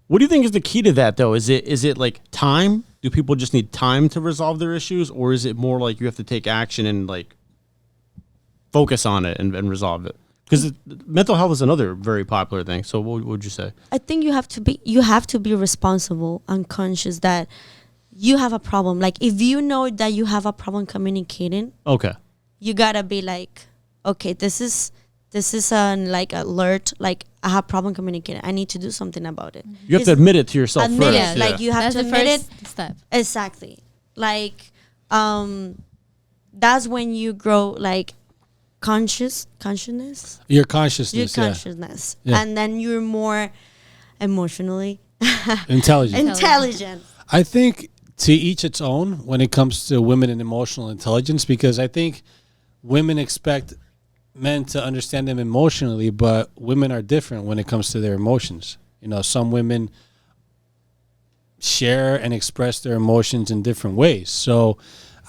What do you think is the key to that, though? Is it like time? Do people just need time to resolve their issues, or is it more like you have to take action and like focus on it and resolve it? Because mental health is another very popular thing. So what would you say? I think you have to be responsible and conscious that you have a problem. Like, if you know that you have a problem communicating, Okay. you gotta be like, okay, this is an like alert, like, I have problem communicating, I need to do something about it. You have to admit it to yourself Admit first. it. Like, you have That's to the admit it. first step. Exactly. Like, that's when you grow, like, consciousness, Your consciousness, yeah. And then you're more emotionally intelligent. intelligent. I think to each its own when it comes to women and emotional intelligence, because I think women expect men to understand them emotionally, but women are different when it comes to their emotions. You know, some women share and express their emotions in different ways. So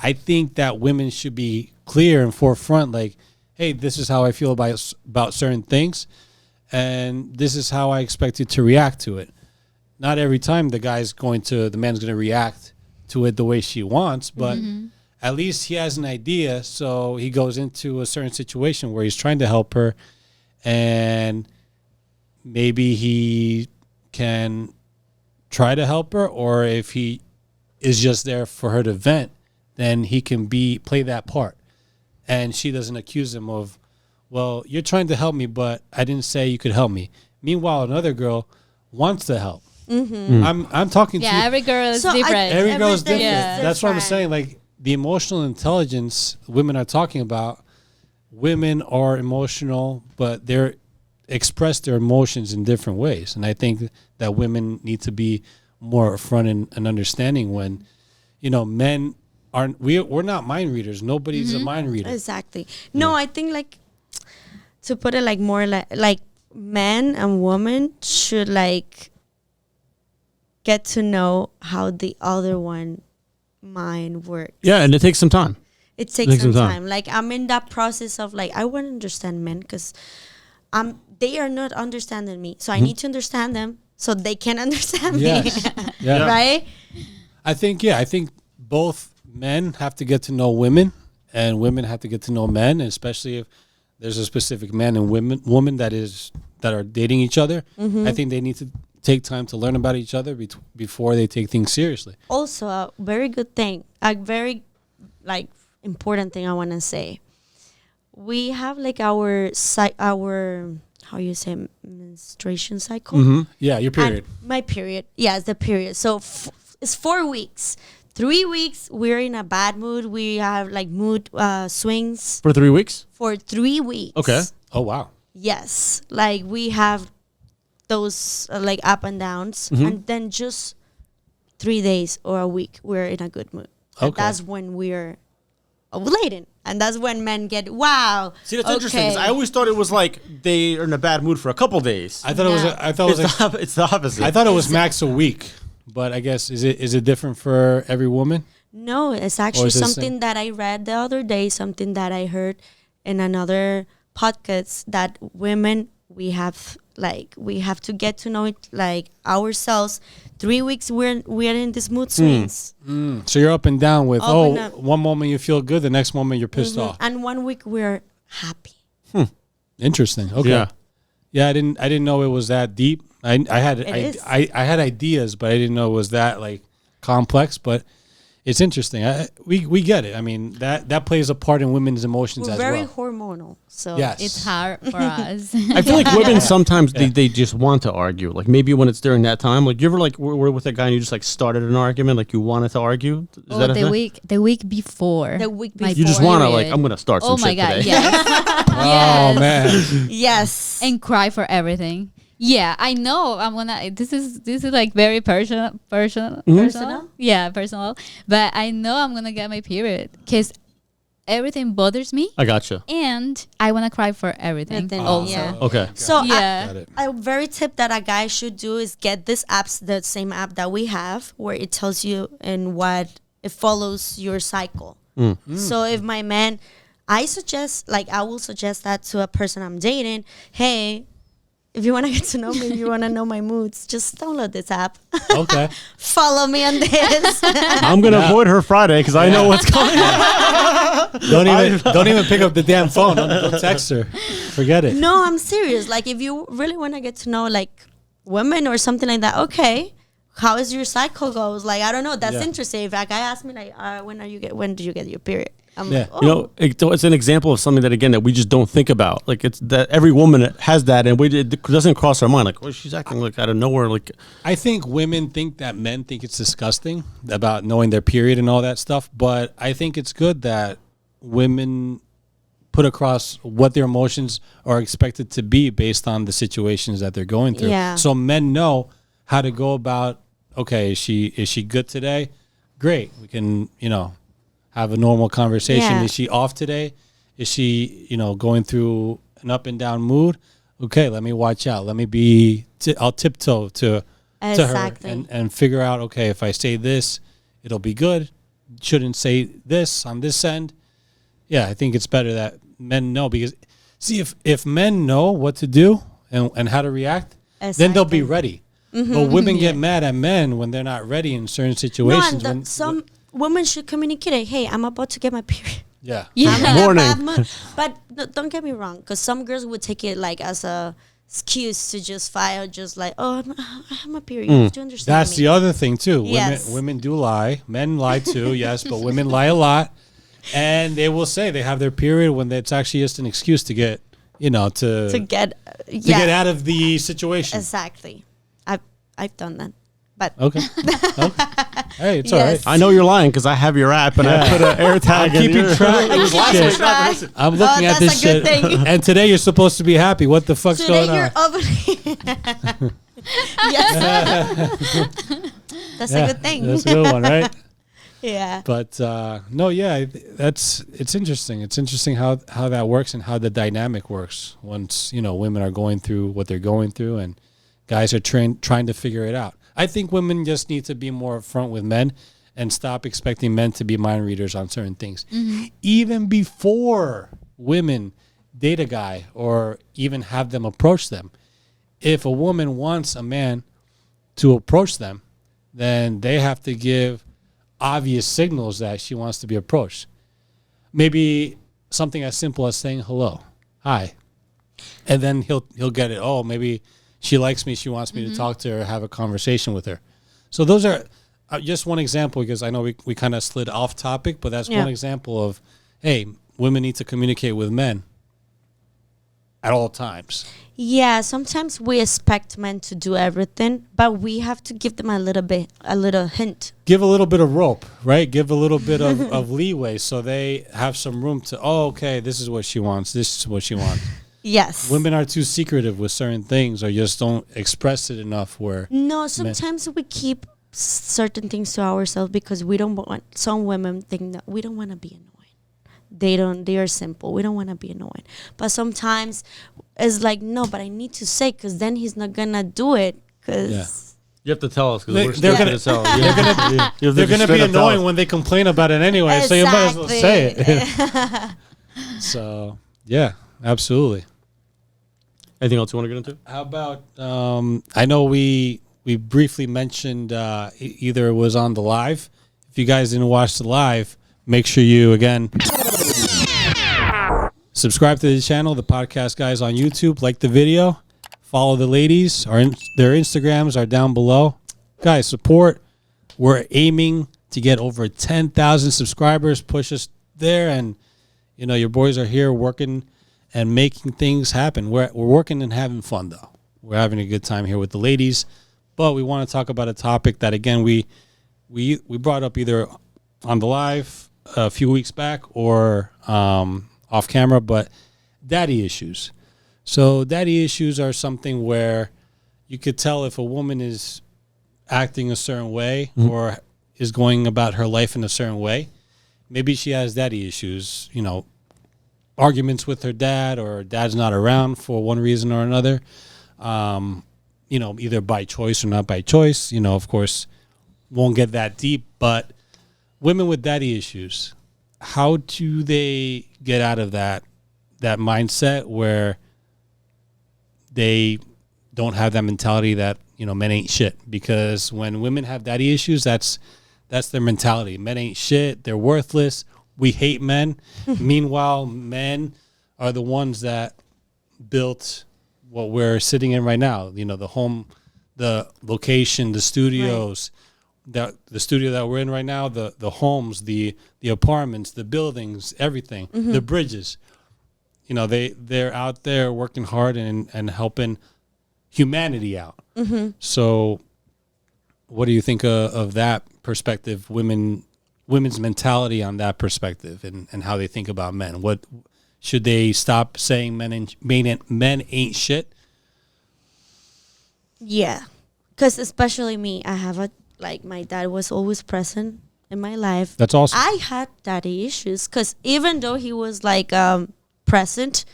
I think that women should be clear and forefront, like, hey, this is how I feel about certain things, and this is how I expect you to react to it. Not every time the man's going to react to it the way she wants, but at least he has an idea. So he goes into a certain situation where he's trying to help her, and maybe he can try to help her, or if he is just there for her to vent, then he can play that part. And she doesn't accuse him of, well, you're trying to help me, but I didn't say you could help me. Meanwhile, another girl wants to help. I'm talking to you. Yeah, every girl is So different. Every girl is different. Yeah. That's what I'm different. saying. Like, the emotional intelligence women are talking about, women are emotional, but they're express their emotions in different ways. And I think that women need to be more upfront and understanding when, men aren't, we're not mind readers. Nobody's a mind reader. Exactly. No, I think, like, to put it like more like men and women should, like, get to know how the other one mind works. Yeah, and it takes some time. It takes some time. Like, I'm in that process of, like, I want to understand men because they are not understanding me. So I need to understand them so they can understand Yes. me. Yeah. Right? I think both men have to get to know women and women have to get to know men, and especially if there's a specific man and woman that are dating each other. I think they need to take time to learn about each other before they take things seriously. Also, a very good thing, a very, like, important thing I want to say. We have, like, our how you say, menstruation cycle. Yeah, your period. And my period. Yeah, it's the period. So it's 4 weeks. 3 weeks, we're in a bad mood. We have, like, mood swings For 3 weeks? for 3 weeks. Okay. Oh, wow. Yes. Like, we have those, like, up and downs. And then just 3 days or a week, we're in a good mood. And Okay. that's when we're ovulating. And that's when men get, wow. See, that's interesting. 'Cause I always thought it was like they are in a bad mood for a couple days. I thought it was. It's the opposite. I thought it was max a week, but I guess is it different for every woman? No, it's actually is it the something that I read the other day, something that I heard in another podcast, that women, we have to get to know it, like, ourselves. 3 weeks we're in this mood swings. So you're up and down with Up and down. one moment you feel good, the next moment you're pissed off. And 1 week we're happy. Interesting. Okay. Yeah. Yeah, I didn't know it was that deep. I had is. I had ideas, but I didn't know it was that like complex. But it's interesting. We get it. I mean that plays a part in women's emotions We're as very well. hormonal. So Yes. It's hard for us. I feel like women sometimes they just want to argue. Like maybe when it's during that time, like you ever like were with a guy and you just like started an argument, like you wanted to argue. Is Oh, that a the thing? week before. The week my You just period. want to like I'm gonna start some Oh my shit god, today. yes. Oh man. yes. And cry for everything. Yeah, I know. I'm gonna. This is like very personal. Personal? Yeah, personal. But I know I'm gonna get my period because everything bothers me, I gotcha. and I wanna cry for everything. Everything, Also, yeah. Okay. So yeah. Got it. a very tip that a guy should do is get this apps, the same app that we have, where it tells you in what it follows your cycle. So if my man, I will suggest that to a person I'm dating. Hey, if you want to get to know me, if you want to know my moods, just download this app. Okay. Follow me on this. I'm gonna avoid her Friday because I know what's coming. Don't even pick up the damn phone. Don't text her. Forget it. No, I'm serious. Like, if you really want to get to know like women or something like that, okay, how is your cycle goes? Like, I don't know. That's Yeah. interesting. If a guy asked me like, when do you get your period? I'm Yeah. like, oh. You know, it's an example of something that again that we just don't think about. Like it's that every woman has that, and it doesn't cross our mind. Like, oh, she's acting like out of nowhere. Like, I think women think that men think it's disgusting about knowing their period and all that stuff. But I think it's good that women put across what their emotions are expected to be based on the situations that they're going through. Yeah. So men know how to go about, okay, is she good today? Great. We can, have a normal conversation. Yeah. Is she off today? Is she, going through an up and down mood? Okay, let me watch out. Let me be, I'll tiptoe to Exactly. her and figure out, okay, if I say this, it'll be good. Shouldn't say this on this end. Yeah, I think it's better that men know, because see, if men know what to do and how to react, then they'll be Exactly. ready. But women get mad at men when they're not ready in certain No, situations. and some women should communicate. Hey, I'm about to get my period. Yeah. Yeah. I'm in a Warning. bad mood. But don't get me wrong, because some girls would take it like as a excuse to just file, just like, oh, I have my period. You have to understand That's me. the other thing too. Yes. Women do lie. Men lie too, yes, but women lie a lot. And they will say they have their period when it's actually just an excuse to get, to get get out of the situation. Exactly. I've done that. But Okay. Hey, it's all Yes. right. I know you're lying because I have your app and I put an air tag. I'm keeping track. I keep Shit. track. I'm looking at that's this a good shit. thing. And today you're supposed to be happy. What the fuck's Today going you're on? opening. Yes. That's a good thing. That's a good one, right? Yeah. But no, yeah, it's interesting. It's interesting how that works and how the dynamic works once women are going through what they're going through and guys are trying to figure it out. I think women just need to be more upfront with men and stop expecting men to be mind readers on certain things. Even before women date a guy or even have them approach them, if a woman wants a man to approach them, then they have to give obvious signals that she wants to be approached. Maybe something as simple as saying hello, hi, and then he'll get it. Oh, maybe she likes me. She wants me to talk to her, have a conversation with her. So those are just one example, because I know we kind of slid off topic, but that's Yeah. one example of, hey, women need to communicate with men at all times. Yeah, sometimes we expect men to do everything, but we have to give them a little hint. Give a little bit of rope, right? Give a little bit of leeway so they have some room to, okay, this is what she wants. This is what she wants. Yes. Women are too secretive with certain things or just don't express it enough where No, sometimes we keep certain things to ourselves because we don't want. Some women think that we don't want to be annoying. They are simple. We don't want to be annoying. But sometimes it's like, no, but I need to say, because then he's not gonna do it. Because Yeah. You have to tell us because They- we're they're stupid gonna- as hell. they're going to be annoying when they complain about it anyway. So you might as well say it. So, yeah, absolutely. Anything else you want to get into? How about, I know we briefly mentioned either it was on the live. If you guys didn't watch the live, make sure you, again, Subscribe to the channel, the podcast guys on YouTube. Like the video. Follow the ladies. Their Instagrams are down below. Guys, support. We're aiming to get over 10,000 subscribers. Push us there, and your boys are here working and making things happen. We're working and having fun though. We're having a good time here with the ladies, but we want to talk about a topic that again we brought up either on the live a few weeks back or off camera, but daddy issues. So daddy issues are something where you could tell if a woman is acting a certain way or is going about her life in a certain way. Maybe she has daddy issues, arguments with her dad, or dad's not around for one reason or another, either by choice or not by choice. Of course, won't get that deep, but women with daddy issues, how do they get out of that mindset where they don't have that mentality that, men ain't shit? Because when women have daddy issues, that's their mentality. Men ain't shit. They're worthless. We hate men. Meanwhile, men are the ones that built what we're sitting in right now. The home, the location, the studios, the studio that we're in right now, the homes, the apartments, the buildings, everything, the bridges. They're out there working hard and helping humanity out. So what do you think of that perspective, women's mentality on that perspective, and how they think about men? What should they stop saying men ain't shit? Yeah, because especially me, I have my dad was always present in my life. That's awesome. I had daddy issues because even though he was present,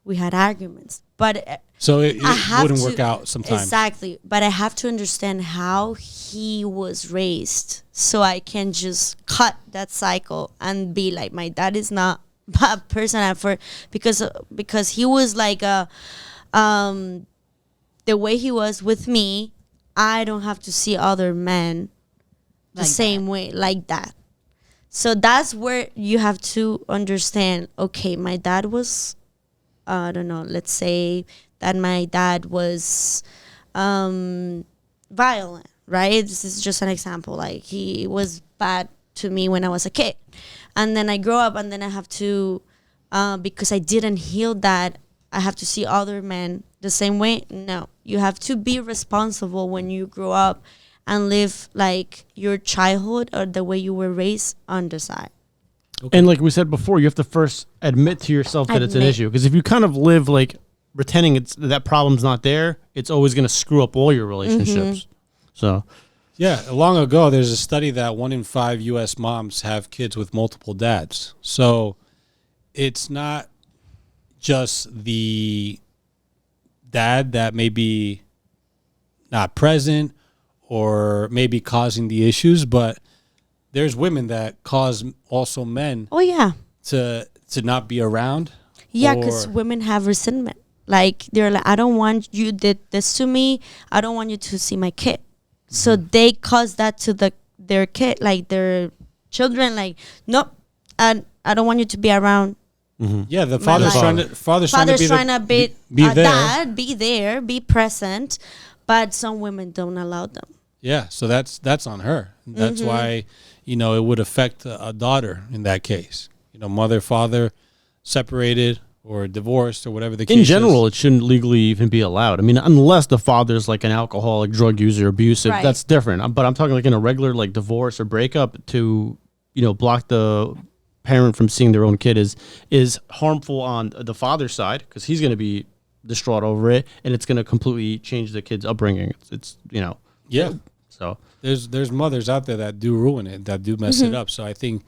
we had arguments. But so it wouldn't work out sometimes. Exactly. But I have to understand how he was raised so I can just cut that cycle and be like, my dad is not a person because he was the way he was with me. I don't have to see other men the same way like that. So that's where you have to understand, okay, my dad was, I don't know, let's say that my dad was violent, right? This is just an example. He was bad to me when I was a kid. And then I grow up and then I have to, because I didn't heal that, I have to see other men the same way. No, you have to be responsible when you grow up and live your childhood or the way you were raised on the side. Okay. And like we said before, you have to first admit to yourself that it's an issue. Because if you kind of live pretending that problem's not there, it's always going to screw up all your relationships. So, yeah, long ago, there's a study that 1 in 5 U.S. moms have kids with multiple dads. So it's not just the dad that may be not present or maybe causing the issues, but there's women that cause also men to not be around. Yeah, because women have resentment. They're like, I don't want you did this to me. I don't want you to see my kid. So they cause that to their kid, their children. Nope, and I don't want you to be around. Yeah, the father's trying to be there. Dad, be there, be present, but some women don't allow them. Yeah, so that's on her. That's why it would affect a daughter in that case. Mother, father, separated or divorced or whatever the case is. In general, it shouldn't legally even be allowed. I mean, unless the father's an alcoholic, drug user, abusive, that's different. But I'm talking in a regular divorce or breakup to, block the parent from seeing their own kid is harmful on the father's side because he's going to be distraught over it and it's going to completely change the kid's upbringing. It's Yeah. So there's mothers out there that do ruin it, that do mess it up. So I think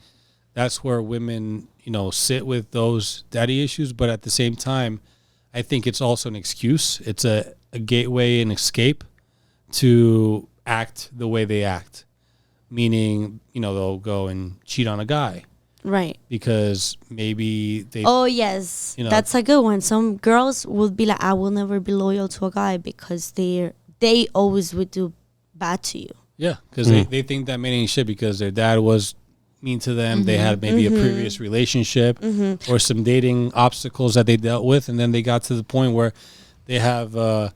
that's where women, sit with those daddy issues. But at the same time, I think it's also an excuse. It's a gateway and escape to act the way they act. Meaning, they'll go and cheat on a guy. Right. Because maybe they... Oh, yes. That's a good one. Some girls will be like, I will never be loyal to a guy because they always would do bad to you. Yeah, because they think that man ain't shit because their dad was mean to them. They had maybe a previous relationship or some dating obstacles that they dealt with, and then they got to the point where they have a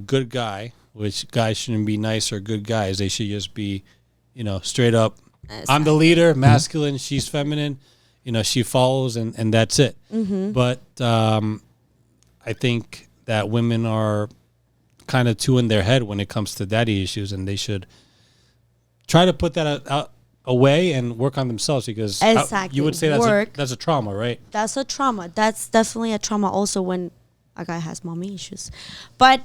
good guy, which guys shouldn't be nice or good guys. They should just be, straight up. I'm the leader, masculine. She's feminine. She follows, and that's it. But I think that women are kind of too in their head when it comes to daddy issues, and they should try to put that out away and work on themselves, because Exactly. you would say that's a trauma, right? That's a trauma. That's definitely a trauma also when a guy has mommy issues. But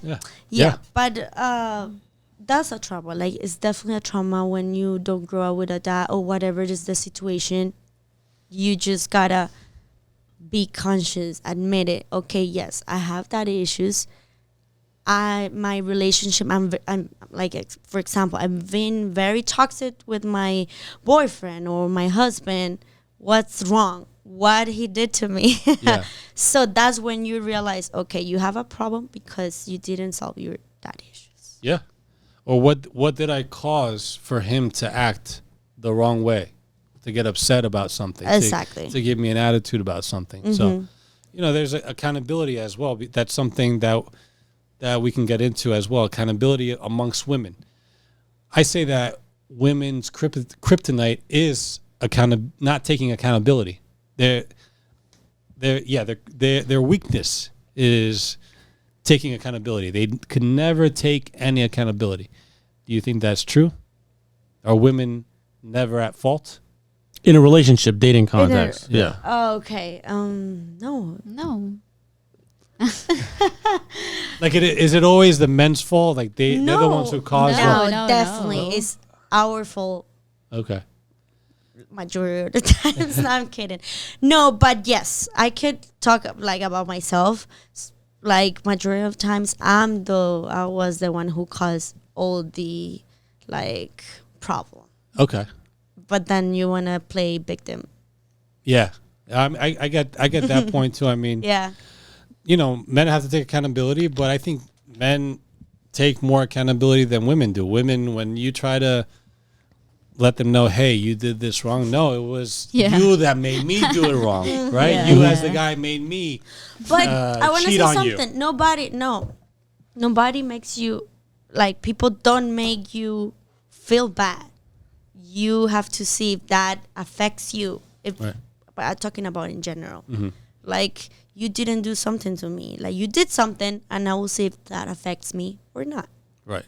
that's a trauma. Like, it's definitely a trauma when you don't grow up with a dad or whatever is the situation. You just gotta be conscious, admit it. Okay, yes, I have daddy issues. My relationship, I'm like, for example, I've been very toxic with my boyfriend or my husband. What's wrong? What he did to me? Yeah. So that's when you realize, okay, you have a problem because you didn't solve your daddy issues. Yeah. Or what did I cause for him to act the wrong way, to get upset about something, Exactly. to give me an attitude about something. So, there's accountability as well. That's something that we can get into as well. Accountability amongst women. I say that women's kryptonite is not taking accountability. Their weakness is taking accountability. They could never take any accountability. Do you think that's true? Are women never at fault? In a relationship, dating context. Yeah. Oh, okay. No. Like, is it always the men's fault? Like they're the ones who cause No, No, definitely. no. It's our fault Okay. majority of the times. No, I'm kidding. No, but yes, I could talk like about myself. Like, majority of times I was the one who caused all the like problem. Okay. But then you wanna play victim. Yeah. I get that point too. I mean, Yeah. Men have to take accountability, but I think men take more accountability than women do. Women, when you try to let them know, hey, you did this wrong. No, it was you that made me do it wrong, right? Yeah. You as the guy made me But I want to cheat say on you. something. Nobody makes you, like, people don't make you feel bad. You have to see if that affects you. Right. But I'm talking about in general. Like, you didn't do something to me. Like, you did something, and I will see if that affects me or not. Right.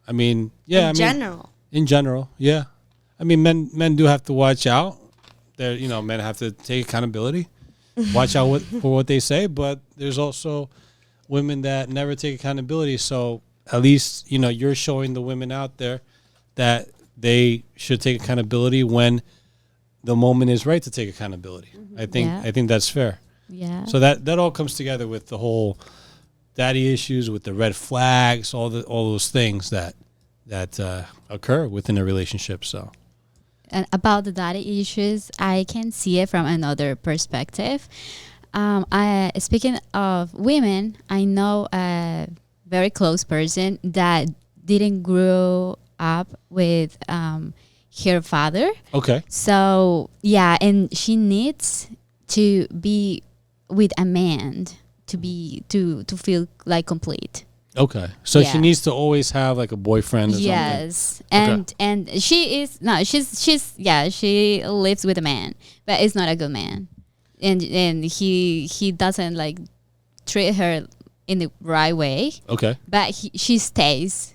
I mean, yeah. General. In general, yeah. I mean, men do have to watch out. Men have to take accountability, watch out for what they say. But there's also women that never take accountability. So at least you're showing the women out there that they should take accountability when the moment is right to take accountability. I think that's fair. Yeah. So that all comes together with the whole daddy issues, with the red flags, all those things that occur within a relationship. So, And about the daddy issues, I can see it from another perspective. Speaking of women, I know a very close person that didn't grow up with her father. okay, So yeah, and she needs to be with a man to feel like complete. okay. So she Yeah. needs to always have like a boyfriend or something. Yes, and she is no, she lives with a man, but it's not a good man, and he doesn't like treat her in the right way, Okay. but she stays,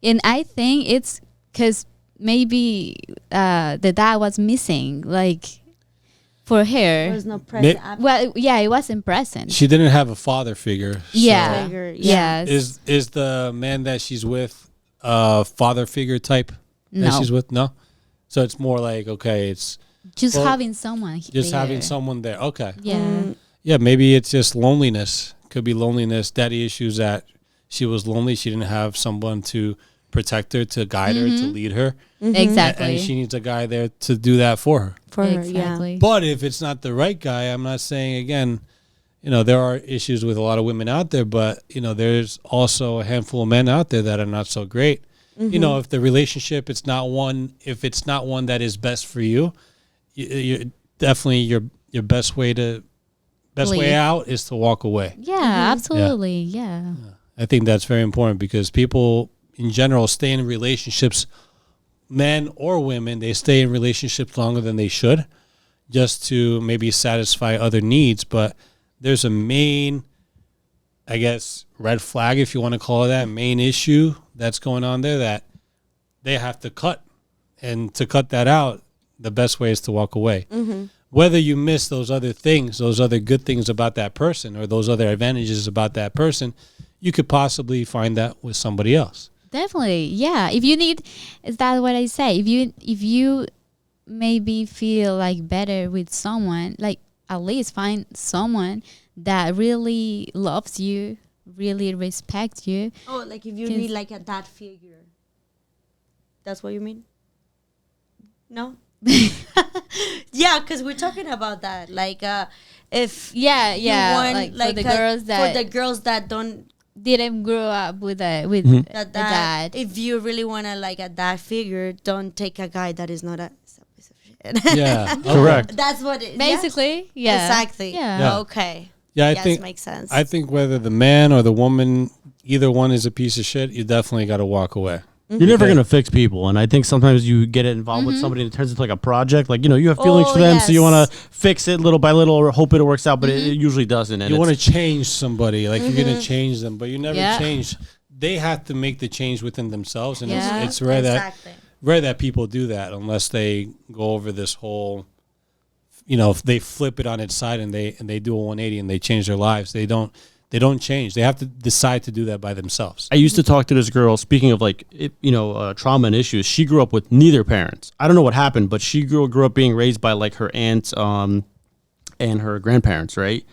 and I think it's because maybe the dad was missing, like, for her. There was no present. Well, yeah, it wasn't present. She didn't have a father figure. Yeah. Figure, yeah. Yes. Is the man that she's with a father figure type that No. she's with? No. So it's more like, okay, it's Just Well, having someone. just having there. someone there. Okay. Yeah. Yeah, maybe it's just loneliness. Could be loneliness, daddy issues, that she was lonely. She didn't have someone to protect her, to guide her, to lead her. Exactly. And she needs a guy there to do that for her. For her, yeah. Exactly. But if it's not the right guy, I'm not saying, again, there are issues with a lot of women out there, but, there's also a handful of men out there that are not so great. You know, if the relationship it's not one if it's not one that is best for you, you definitely your best way Leave. out is to walk away. Yeah, absolutely. Yeah. I think that's very important because people in general stay in relationships, men or women, they stay in relationships longer than they should just to maybe satisfy other needs. But there's a main, I guess, red flag, if you want to call it that, main issue that's going on there that they have to cut. And to cut that out, the best way is to walk away. Whether you miss those other things, those other good things about that person or those other advantages about that person, you could possibly find that with somebody else. Definitely. Yeah. If you need, is that what I say? If you maybe feel like better with someone, like at least find someone that really loves you, really respects you. Oh, like if you 'Cause- need like a dad figure. That's what you mean? No? Yeah, because we're talking about that. Like, if Yeah, you yeah. want, Like, for the girls that don't didn't grow up with a that dad. if you really want to like a dad figure, don't take a guy that is not a piece of shit. Yeah. Correct. That's what it Basically, yeah. Exactly. Yeah. Yeah. Okay. Yeah, I Yes, think makes sense. I think whether the man or the woman, either one is a piece of shit, you definitely got to walk away. You're never Okay. gonna fix people, and I think sometimes you get involved with somebody and it turns into like a project. Like you have feelings Oh, for them, so you want yes. to fix it little by little or hope it works out, but it usually doesn't. And You it's- want to change somebody, like you're gonna change them, but you never Yeah. change. They have to make the change within themselves, and Yeah. it's rare Exactly. that people do that unless they go over this whole. If they flip it on its side and they do a 180 and they change their lives, they don't change. They have to decide to do that by themselves. I used to talk to this girl. Speaking of trauma and issues, she grew up with neither parents. I don't know what happened, but she grew up being raised by like her aunts and her grandparents, right?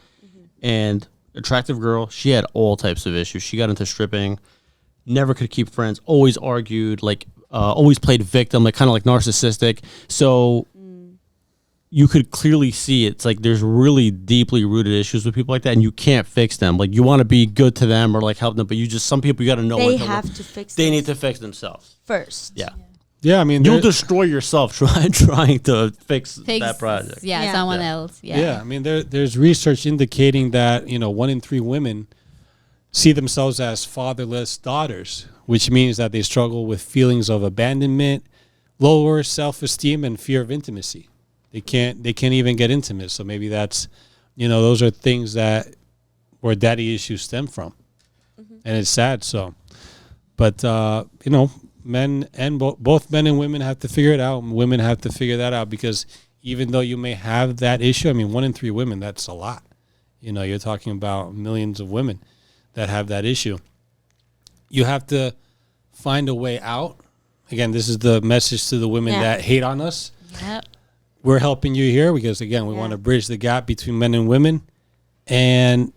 And attractive girl. She had all types of issues. She got into stripping, never could keep friends, always argued, like always played victim, like kind of like narcissistic. So you could clearly see it's like there's really deeply rooted issues with people like that, and you can't fix them. Like you want to be good to them or like help them, but some people you got to know They when to have look. to fix They them need to fix themselves. first. Yeah. Yeah, I mean, You'll there- destroy yourself trying to fix that project. Yeah, Yeah. someone Yeah. else. yeah, I mean, there's research indicating that 1 in 3 women see themselves as fatherless daughters, which means that they struggle with feelings of abandonment, lower self-esteem, and fear of intimacy. They can't even get intimate. So maybe that's, those are things that where daddy issues stem from, and it's sad. So, but men and both men and women have to figure it out. And women have to figure that out because even though you may have that issue, I mean, 1 in 3 women, that's a lot. You're talking about millions of women that have that issue. You have to find a way out. Again, this is the message to the women Yeah. that hate on us. Yep. We're helping you here because, again, we want to bridge the gap between men and women. And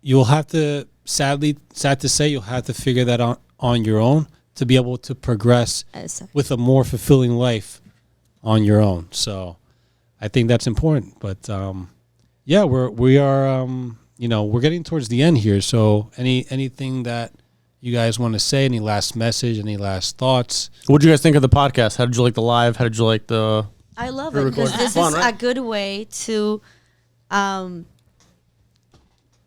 you'll have to, sad to say, you'll have to figure that out on your own to be able to progress Exactly. with a more fulfilling life on your own. So I think that's important. But, we are, we're getting towards the end here. So anything that you guys want to say, any last message, any last thoughts? What did you guys think of the podcast? How did you like the live? How did you like the... I love Very it because recorded. this Fun, is right? a good way to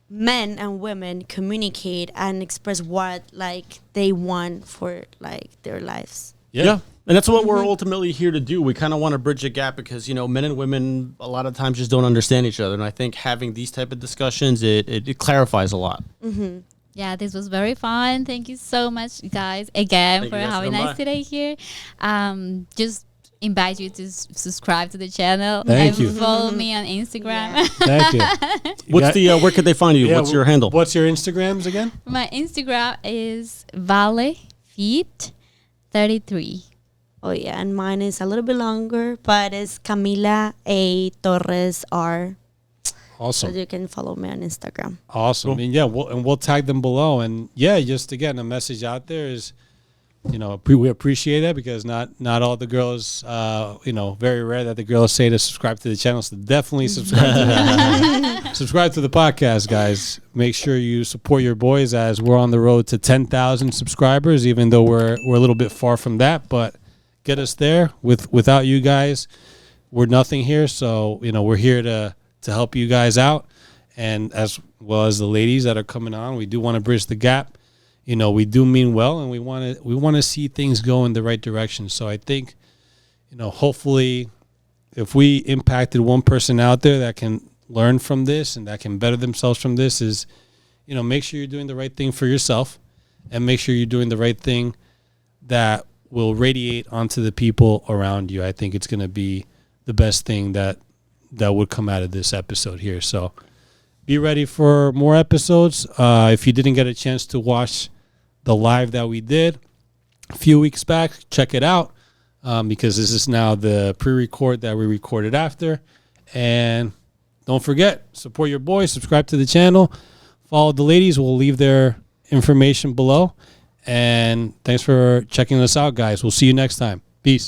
men and women communicate and express what like they want for like their lives. Yeah. And that's what we're ultimately here to do. We kind of want to bridge a gap because, men and women a lot of times just don't understand each other. And I think having these type of discussions, it clarifies a lot. Yeah, this was very fun. Thank you so much, guys, again Thank for you guys for having coming us by. today here. Just invite you to subscribe to the channel Thank and you. follow me on Instagram. Thank you. What's where could they find you? Yeah, What's your handle? What's your Instagrams again? My Instagram is ValeFeet33. Oh yeah, and mine is a little bit longer, but it's Camila A Torres R. So Awesome. you can follow me on Instagram. Awesome. Cool. And we'll tag them below. And yeah, just again, a message out there is, we appreciate that because not all the girls, very rare that the girls say to subscribe to the channel. So definitely subscribe to that. subscribe to the podcast, guys. Make sure you support your boys as we're on the road to 10,000 subscribers, even though we're a little bit far from that. But get us there. Without you guys, we're nothing here. So, we're here to help you guys out. And as well as the ladies that are coming on, we do want to bridge the gap. We do mean well, and we want to see things go in the right direction. So I think, hopefully, if we impacted one person out there that can learn from this and that can better themselves from this, is, make sure you're doing the right thing for yourself, and make sure you're doing the right thing that will radiate onto the people around you. I think it's going to be the best thing that would come out of this episode here. So be ready for more episodes. If you didn't get a chance to watch the live that we did a few weeks back, check it out, because this is now the pre-record that we recorded after. And don't forget, support your boys, subscribe to the channel, follow the ladies. We'll leave their information below. And thanks for checking us out, guys. We'll see you next time. Peace.